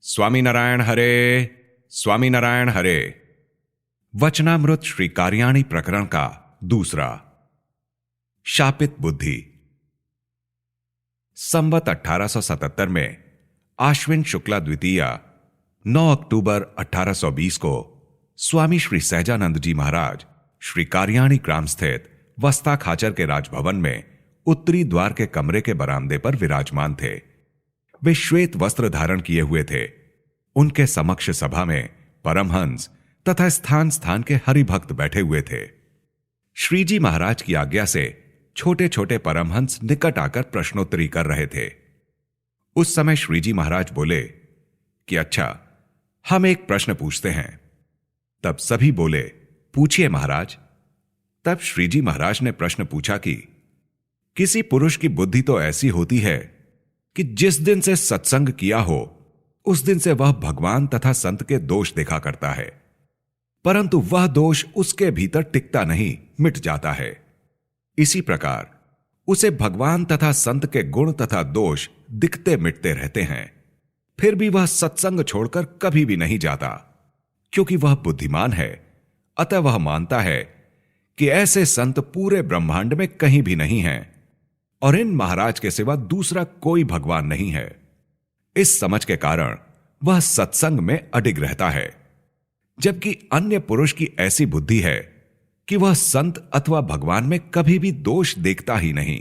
स्वामीनारायण हरे, स्वामीनारायण हरे। वचनामृत श्री कार्याणी प्रकरण का दूसरा। शापित बुद्धि। संवत 1877 में आश्विन शुक्ला द्वितीय 9 अक्टूबर 1820 को स्वामी श्री सहजानंद जी महाराज श्री कार्याणी ग्राम स्थित वस्ता खाचर के राजभवन में उत्तरी द्वार के कमरे के बरामदे पर विराजमान थे। वे श्वेत वस्त्र धारण किए हुए थे। उनके समक्ष सभा में परमहंस तथा स्थान स्थान के हरिभक्त बैठे हुए थे। श्रीजी महाराज की आज्ञा से छोटे छोटे परमहंस निकट आकर प्रश्नोत्तरी कर रहे थे। उस समय श्रीजी महाराज बोले कि अच्छा, हम एक प्रश्न पूछते हैं। तब सभी बोले, पूछिए महाराज। तब श्रीजी महाराज ने प्रश्न पूछा कि किसी पुरुष की बुद्धि तो ऐसी होती है कि जिस दिन से सत्संग किया हो उस दिन से वह भगवान तथा संत के दोष देखा करता है, परंतु वह दोष उसके भीतर टिकता नहीं, मिट जाता है। इसी प्रकार उसे भगवान तथा संत के गुण तथा दोष दिखते मिटते रहते हैं, फिर भी वह सत्संग छोड़कर कभी भी नहीं जाता, क्योंकि वह बुद्धिमान है। अतः वह मानता है कि ऐसे संत पूरे ब्रह्मांड में कहीं भी नहीं हैं और इन महाराज के सिवा दूसरा कोई भगवान नहीं है। इस समझ के कारण वह सत्संग में अडिग रहता है, जबकि अन्य पुरुष की ऐसी बुद्धि है कि वह संत अथवा भगवान में कभी भी दोष देखता ही नहीं।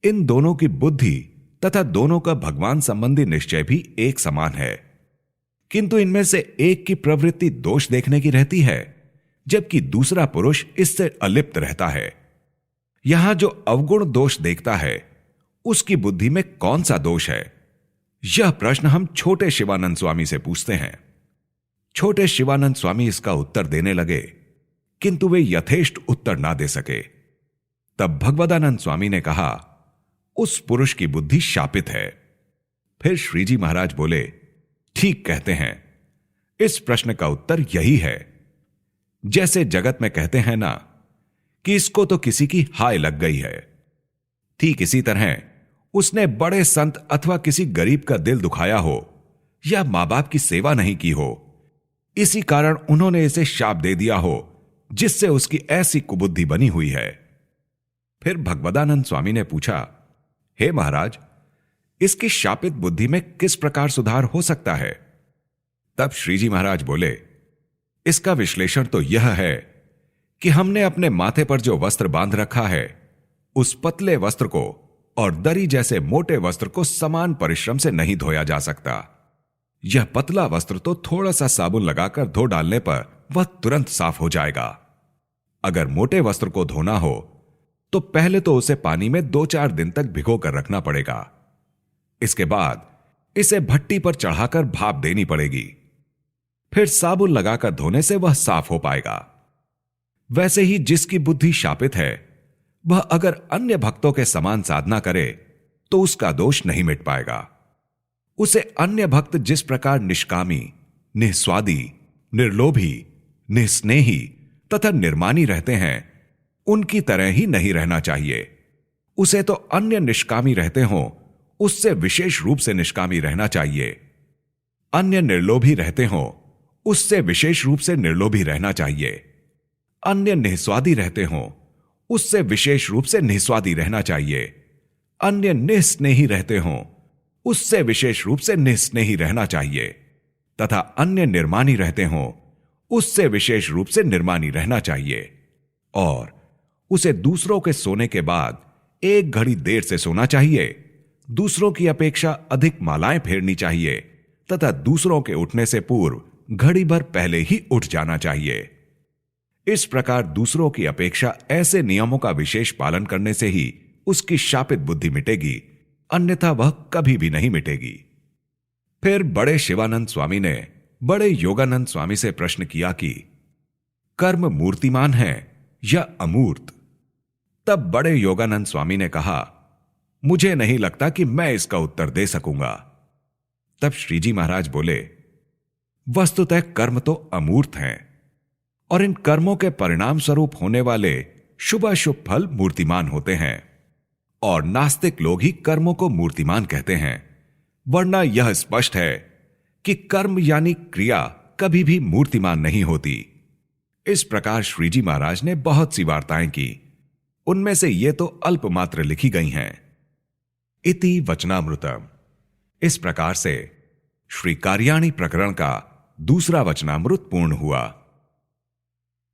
इन दोनों की बुद्धि तथा दोनों का भगवान संबंधी निश्चय भी एक समान है, किंतु इनमें से एक की प्रवृत्ति दोष देखने की रहती है, जबकि दूसरा पुरुष इससे अलिप्त रहता है। यहां जो अवगुण दोष देखता है उसकी बुद्धि में कौन सा दोष है, यह प्रश्न हम छोटे शिवानंद स्वामी से पूछते हैं। छोटे शिवानंद स्वामी इसका उत्तर देने लगे, किंतु वे यथेष्ट उत्तर ना दे सके। तब भगवदानंद स्वामी ने कहा, उस पुरुष की बुद्धि शापित है। फिर श्रीजी महाराज बोले, ठीक कहते हैं। इस प्रश्न का उत्तर यही है। जैसे जगत में कहते हैं ना कि इसको तो किसी की हाय लग गई है, ठीक इसी तरह उसने बड़े संत अथवा किसी गरीब का दिल दुखाया हो या मां बाप की सेवा नहीं की हो, इसी कारण उन्होंने इसे शाप दे दिया हो, जिससे उसकी ऐसी कुबुद्धि बनी हुई है। फिर भगवदानंद स्वामी ने पूछा, हे महाराज, इसकी शापित बुद्धि में किस प्रकार सुधार हो सकता है? तब श्रीजी महाराज बोले, इसका विश्लेषण तो यह है कि हमने अपने माथे पर जो वस्त्र बांध रखा है उस पतले वस्त्र को और दरी जैसे मोटे वस्त्र को समान परिश्रम से नहीं धोया जा सकता। यह पतला वस्त्र तो थोड़ा सा साबुन लगाकर धो डालने पर वह तुरंत साफ हो जाएगा। अगर मोटे वस्त्र को धोना हो तो पहले तो उसे पानी में 2-4 दिन तक भिगो कर रखना पड़ेगा। इसके बाद इसे भट्टी पर चढ़ाकर भाप देनी पड़ेगी। फिर साबुन लगाकर धोने से वह साफ हो पाएगा। वैसे ही जिसकी बुद्धि शापित है वह अगर अन्य भक्तों के समान साधना करे तो उसका दोष नहीं मिट पाएगा। उसे अन्य भक्त जिस प्रकार निष्कामी, निस्वादी, निर्लोभी, निस्नेही तथा निर्मानी रहते हैं उनकी तरह ही नहीं रहना चाहिए। उसे तो अन्य निष्कामी रहते हों उससे विशेष रूप से निष्कामी रहना चाहिए। अन्य निर्लोभी रहते हों उससे विशेष रूप से निर्लोभी रहना चाहिए। अन्य निस्वादी रहते हों उससे विशेष रूप से निस्वादी रहना चाहिए। अन्य निस्नेही रहते हों उससे विशेष रूप से निस्नेही रहना चाहिए तथा अन्य निर्मानी रहते हों उससे विशेष रूप से निर्मानी रहना चाहिए। और उसे दूसरों के सोने के बाद 1 घड़ी देर से सोना चाहिए, दूसरों की अपेक्षा अधिक मालाएं फेरनी चाहिए तथा दूसरों के उठने से पूर्व घड़ी भर पहले ही उठ जाना चाहिए। इस प्रकार दूसरों की अपेक्षा ऐसे नियमों का विशेष पालन करने से ही उसकी शापित बुद्धि मिटेगी, अन्यथा वह कभी भी नहीं मिटेगी। फिर बड़े शिवानंद स्वामी ने बड़े योगानंद स्वामी से प्रश्न किया कि कर्म मूर्तिमान है या अमूर्त? तब बड़े योगानंद स्वामी ने कहा, मुझे नहीं लगता कि मैं इसका उत्तर दे सकूंगा। तब श्रीजी महाराज बोले, वस्तुतः कर्म तो अमूर्त हैं और इन कर्मों के परिणाम स्वरूप होने वाले शुभाशुभ फल मूर्तिमान होते हैं, और नास्तिक लोग ही कर्मों को मूर्तिमान कहते हैं, वरना यह स्पष्ट है कि कर्म यानी क्रिया कभी भी मूर्तिमान नहीं होती। इस प्रकार श्रीजी महाराज ने बहुत सी वार्ताएं की, उनमें से ये तो अल्पमात्र लिखी गई हैं। इति वचनामृतम। इस प्रकार से श्री कार्याणी प्रकरण का दूसरा वचनामृत पूर्ण हुआ।